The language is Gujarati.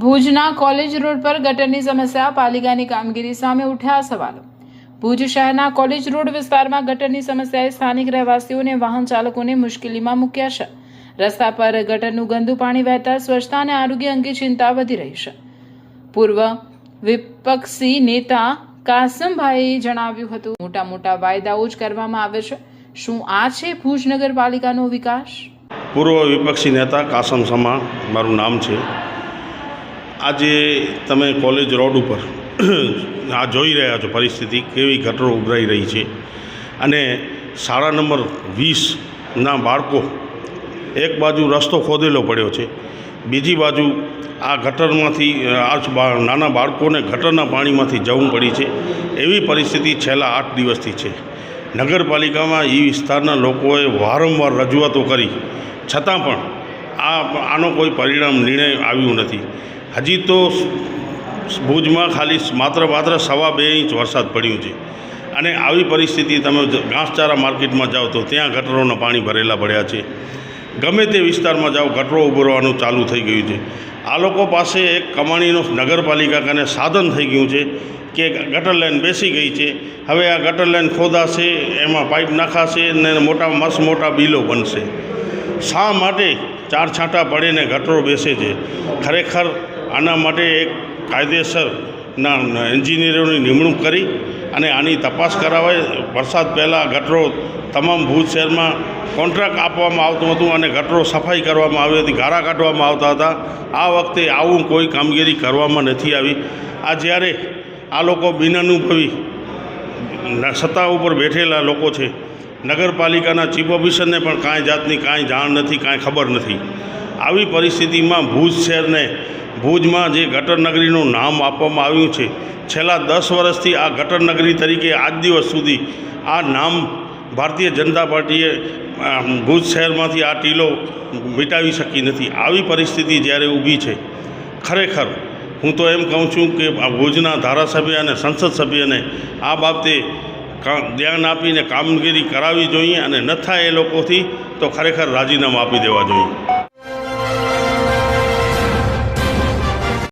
ભુજના કોલેજ રોડ પર ગટરની સમસ્યા, પાલિકાની કામગીરી સામે ઉઠ્યા સવાલો। ભુજ શહેરના કોલેજ રોડ વિસ્તારમાં ગટરની સમસ્યાએ સ્થાનિક રહેવાસીઓને વાહન ચાલકોને મુશ્કેલીમાં મૂક્યા છે। રસ્તા પર ગટરનું ગંદુ પાણી વહેતા સ્વચ્છતા અને આરોગ્ય અંગે ચિંતા વધી રહી છે। પૂર્વ વિપક્ષી નેતા કાસમભાઈએ જણાવ્યું હતું, મોટા મોટા વાયદાઓ જ કરવામાં આવે છે। શું આ છે ભુજ નગરપાલિકાનો વિકાસ? પૂર્વ વિપક્ષી નેતા કાસમ સમા મારું નામ છે। આજે તમે કોલેજ રોડ ઉપર આ જોઈ રહ્યા છો પરિસ્થિતિ કેવી ગટરો ઉભરાઈ રહી છે અને શાળા નંબર 20ના બાળકો એક બાજુ રસ્તો ખોદેલો પડ્યો છે, બીજી બાજુ આ ગટરમાંથી નાના બાળકોને ગટરના પાણીમાંથી જવું પડી છે। એવી પરિસ્થિતિ છેલ્લા 8 દિવસથી છે। નગરપાલિકામાં એ વિસ્તારના લોકોએ વારંવાર રજૂઆતો કરી છતાં પણ આનો કોઈ પરિણામ નિર્ણય આવ્યું નથી। હજી તો ભુજમાં ખાલી માત્ર 2.5 ઇંચ વરસાદ પડ્યું છે અને આવી પરિસ્થિતિ તમે ઘાસચારા માર્કેટમાં જાઓ તો ત્યાં ગટરોના પાણી ભરેલા પડ્યા છે। ગમે તે વિસ્તારમાં જાઓ ગટરો ઉભરવાનું ચાલુ થઈ ગયું છે। આ લોકો પાસે એક કમાણીનો નગરપાલિકા કને સાધન થઈ ગયું છે કે ગટર લાઈન બેસી ગઈ છે, હવે આ ગટર લાઈન ખોદાશે, એમાં પાઇપ નાખાશે ને મોટા બિલો બનશે। શા માટે 4 છાંટા પડે ને ગટરો બેસે છે? ખરેખર આના માટે એક કાયદેસરના એન્જિનિયરોની નિમણૂક કરી અને આની તપાસ કરાવાય। વરસાદ પહેલાં ગટરો તમામ ભુજ શહેરમાં કોન્ટ્રાક્ટ આપવામાં આવતું હતું અને ગટરો સફાઈ કરવામાં આવી હતી, ગારા કાઢવામાં આવતા હતા। આ વખતે આવું કોઈ કામગીરી કરવામાં નથી આવી। આ જ્યારે આ લોકો બિનઅનુભવી સત્તા ઉપર બેઠેલા લોકો છે, નગરપાલિકાના ચીફ ઓફિસરને પણ કાંઈ જાતની કાંઈ જાણ નથી, કાંઈ ખબર નથી। આવી પરિસ્થિતિમાં ભુજ શહેરને ભુજમાં જે ગટર નગરીનું નામ આપવામાં આવ્યું છે, છેલ્લા 10 વર્ષથી આ ગટર નગરી તરીકે આજ દિવસ સુધી આ નામ ભારતીય જનતા પાર્ટીએ ભુજ શહેરમાંથી આ ટીલો મિટાવી શકી નથી। આવી પરિસ્થિતિ જ્યારે ઊભી છે, ખરેખર હું તો એમ કહું છું કે આ ભુજના ધારાસભ્ય અને સંસદ સભ્યને આ બાબતે ધ્યાન આપીને કામગીરી કરાવવી જોઈએ અને ન થાય એ લોકોથી તો ખરેખર રાજીનામું આપી દેવા જોઈએ।